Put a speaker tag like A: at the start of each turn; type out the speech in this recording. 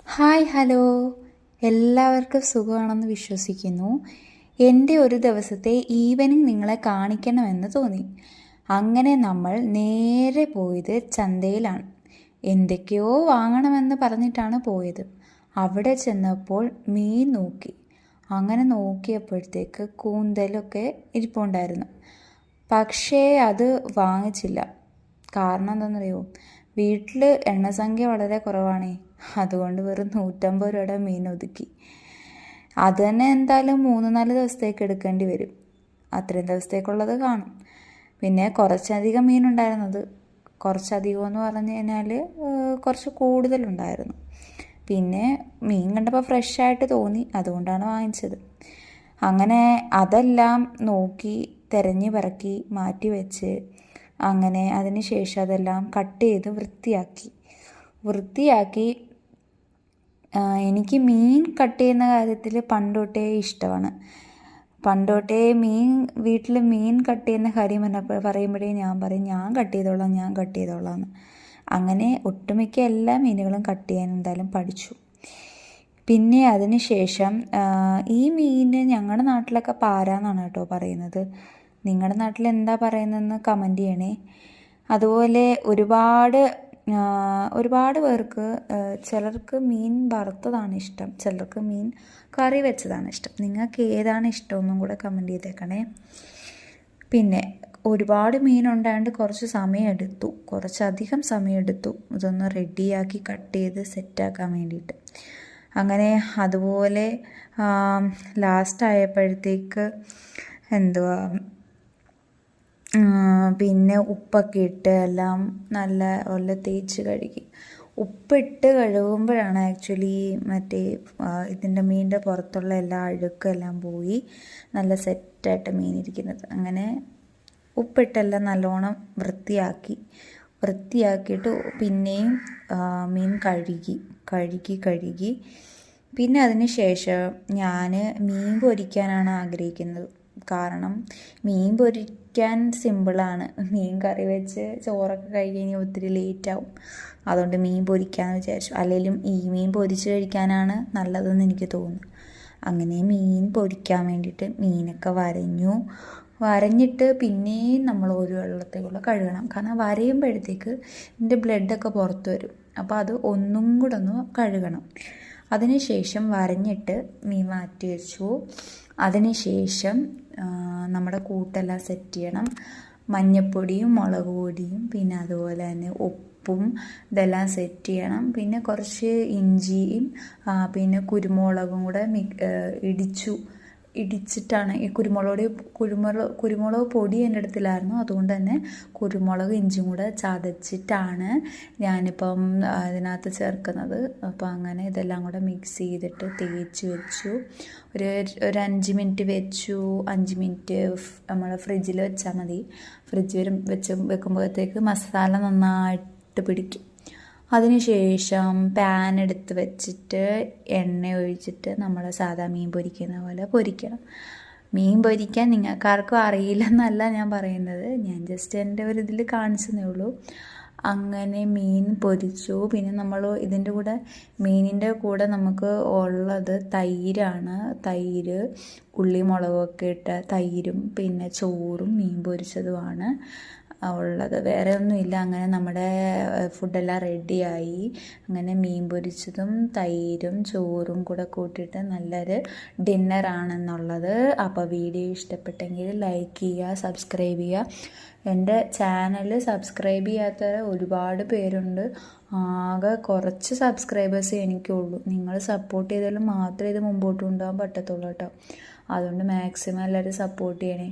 A: Hi hello, എല്ലാവർക്കും സുഖമാണെന്ന് വിശ്വസിക്കുന്നു. എൻ്റെ ഒരു ദിവസത്തെ ഈവനിങ് നിങ്ങളെ കാണിക്കണമെന്ന് തോന്നി. അങ്ങനെ നമ്മൾ നേരെ പോയത് ചന്തയിലാണ്. എന്തൊക്കെയോ വാങ്ങണമെന്ന് പറഞ്ഞിട്ടാണ് പോയത്. അവിടെ ചെന്നപ്പോൾ മീൻ നോക്കി. അങ്ങനെ നോക്കിയപ്പോഴത്തേക്ക് കൂന്തലൊക്കെ ഇരിപ്പുണ്ടായിരുന്നു. പക്ഷേ അത് വാങ്ങിച്ചില്ല. കാരണം എന്താണെന്നറിയോ, വീട്ടിൽ എണ്ണസംഖ്യ വളരെ കുറവാണേ. അതുകൊണ്ട് വെറും 150 രൂപയുടെ മീൻ ഒതുക്കി. അത് തന്നെ എന്തായാലും 3-4 ദിവസത്തേക്ക് എടുക്കേണ്ടി വരും. അത്രയും ദിവസത്തേക്കുള്ളത് കാണും. പിന്നെ കുറച്ചധികം മീനുണ്ടായിരുന്നത്, കുറച്ചധികം എന്ന് പറഞ്ഞു കഴിഞ്ഞാൽ കുറച്ച് കൂടുതലുണ്ടായിരുന്നു. പിന്നെ മീൻ കണ്ടപ്പോൾ ഫ്രഷായിട്ട് തോന്നി, അതുകൊണ്ടാണ് വാങ്ങിച്ചത്. അങ്ങനെ അതെല്ലാം നോക്കി തിരഞ്ഞ് പറക്കി മാറ്റി വെച്ച്, അങ്ങനെ അതിന് ശേഷം അതെല്ലാം കട്ട് ചെയ്ത് വൃത്തിയാക്കി. എനിക്ക് മീൻ കട്ട് ചെയ്യുന്ന കാര്യത്തിൽ പണ്ടോട്ടേ ഇഷ്ടമാണ്. പണ്ടോട്ടേ വീട്ടിൽ മീൻ കട്ട് ചെയ്യുന്ന കാര്യം പറയുമ്പോഴേ ഞാൻ പറയും, ഞാൻ കട്ട് ചെയ്തോളാം എന്ന്. അങ്ങനെ ഒട്ടുമിക്ക എല്ലാ മീനുകളും കട്ട് ചെയ്യാൻ എന്തായാലും പഠിച്ചു. പിന്നെ അതിന് ശേഷം ഈ മീൻ ഞങ്ങളുടെ നാട്ടിലൊക്കെ പാരാന്നാണ് കേട്ടോ പറയുന്നത്. നിങ്ങളുടെ നാട്ടിൽ എന്താ പറയുന്നതെന്ന് കമൻറ്റ് ചെയ്യണേ. അതുപോലെ ഒരുപാട് പേർക്ക്, ചിലർക്ക് മീൻ വറുത്തതാണ് ഇഷ്ടം, ചിലർക്ക് മീൻ കറി വെച്ചതാണ് ഇഷ്ടം. നിങ്ങൾക്ക് ഏതാണ് ഇഷ്ടമെന്നും കൂടെ കമൻറ്റ് ചെയ്തേക്കണേ. പിന്നെ ഒരുപാട് മീനുണ്ടായതുകൊണ്ട് കുറച്ചധികം സമയമെടുത്തു ഇതൊന്ന് റെഡിയാക്കി കട്ട് ചെയ്ത് സെറ്റാക്കാൻ വേണ്ടിയിട്ട്. അങ്ങനെ അതുപോലെ ലാസ്റ്റ് ആയപ്പോഴത്തേക്ക് പിന്നെ ഉപ്പൊക്കെ ഇട്ട് എല്ലാം നല്ല തേച്ച് കഴുകി. ഉപ്പിട്ട് കഴുകുമ്പോഴാണ് ആക്ച്വലി ഇതിൻ്റെ മീനിൻ്റെ പുറത്തുള്ള എല്ലാ അഴുക്കെല്ലാം പോയി നല്ല സെറ്റായിട്ട് മീൻ ഇരിക്കുന്നത്. അങ്ങനെ ഉപ്പിട്ടെല്ലാം നല്ലോണം വൃത്തിയാക്കിയിട്ട് പിന്നെയും മീൻ കഴുകി. പിന്നെ അതിന് ശേഷം ഞാൻ മീൻ പൊരിക്കാനാണ് ആഗ്രഹിക്കുന്നത്. കാരണം മീൻ പൊരിക്കാൻ സിമ്പിളാണ്. മീൻ കറി വെച്ച് ചോറൊക്കെ കഴിഞ്ഞ് ഒത്തിരി ലേറ്റാവും. അതുകൊണ്ട് മീൻ പൊരിക്കാമെന്ന് വിചാരിച്ചു. അല്ലെങ്കിലും ഈ മീൻ പൊരിച്ച് കഴിക്കാനാണ് നല്ലതെന്ന് എനിക്ക് തോന്നുന്നു. അങ്ങനെ മീൻ പൊരിക്കാൻ വേണ്ടിയിട്ട് മീനൊക്കെ വരഞ്ഞിട്ട് പിന്നെയും നമ്മൾ ഒരു വെള്ളത്തേക്കുള്ള കഴുകണം. കാരണം വരയുമ്പോഴത്തേക്ക് ഇതിൻ്റെ ബ്ലഡൊക്കെ പുറത്ത് വരും. അപ്പോൾ അത് ഒന്നും കൂടെ ഒന്ന് കഴുകണം. അതിനുശേഷം വരഞ്ഞിട്ട് മീൻ മാറ്റി വെച്ചു. അതിനുശേഷം നമ്മുടെ കൂട്ടെല്ലാം സെറ്റ് ചെയ്യണം. മഞ്ഞൾപ്പൊടിയും മുളക് പൊടിയും പിന്നെ അതുപോലെ തന്നെ ഉപ്പും ഇതെല്ലാം സെറ്റ് ചെയ്യണം. പിന്നെ കുറച്ച് ഇഞ്ചിയും പിന്നെ കുരുമുളകും കൂടെ ഇടിച്ചിട്ടാണ് ഈ കുരുമുളക് പൊടി എൻ്റെ അടുത്തില്ലായിരുന്നു. അതുകൊണ്ട് തന്നെ കുരുമുളക് ഇഞ്ചിയും കൂടെ ചതച്ചിട്ടാണ് ഞാനിപ്പം അതിനകത്ത് ചേർക്കുന്നത്. അപ്പോൾ അങ്ങനെ ഇതെല്ലാം കൂടെ മിക്സ് ചെയ്തിട്ട് തേച്ച് വെച്ചു. ഒരു 5 മിനിറ്റ് വെച്ചു. 5 മിനിറ്റ് നമ്മൾ ഫ്രിഡ്ജിൽ വെച്ചാൽ മതി. വെക്കുമ്പോഴത്തേക്ക് മസാല നന്നായിട്ട് പിടിക്കും. അതിനുശേഷം പാൻ എടുത്ത് വെച്ചിട്ട് എണ്ണ ഒഴിച്ചിട്ട് നമ്മൾ സാധാ മീൻ പൊരിക്കുന്ന പോലെ പൊരിക്കണം. മീൻ പൊരിക്കാൻ നിങ്ങൾക്കാർക്കും അറിയില്ലെന്നല്ല ഞാൻ പറയുന്നത്, ഞാൻ ജസ്റ്റ് എൻ്റെ ഒരു ഇതിൽ കാണിച്ചതേ ഉള്ളൂ. അങ്ങനെ മീൻ പൊരിച്ചു. പിന്നെ നമ്മൾ മീനിൻ്റെ കൂടെ നമുക്ക് ഉള്ളത് തൈരാണ്. തൈര്, ഉള്ളി മുളകൊക്കെ ഇട്ട തൈരും പിന്നെ ചോറും മീൻ പൊരിച്ചതുമാണ് ഉള്ളത്. വേറെ ഒന്നുമില്ല. അങ്ങനെ നമ്മുടെ ഫുഡെല്ലാം റെഡിയായി. അങ്ങനെ മീൻ പൊരിച്ചതും തൈരും ചോറും കൂടെ കൂട്ടിയിട്ട് നല്ലൊരു ഡിന്നറാണെന്നുള്ളത്. അപ്പോൾ വീഡിയോ ഇഷ്ടപ്പെട്ടെങ്കിൽ ലൈക്ക് ചെയ്യുക, സബ്സ്ക്രൈബ് ചെയ്യുക. എൻ്റെ ചാനൽ സബ്സ്ക്രൈബ് ചെയ്യാത്ത ഒരുപാട് പേരുണ്ട്. ആകെ കുറച്ച് സബ്സ്ക്രൈബേഴ്സേ എനിക്കുള്ളൂ. നിങ്ങൾ സപ്പോർട്ട് ചെയ്താലും മാത്രമേ ഇത് മുമ്പോട്ട് കൊണ്ടുപോകാൻ പറ്റത്തുള്ളൂ കേട്ടോ. അതുകൊണ്ട് മാക്സിമം എല്ലാവരും സപ്പോർട്ട് ചെയ്യണേ.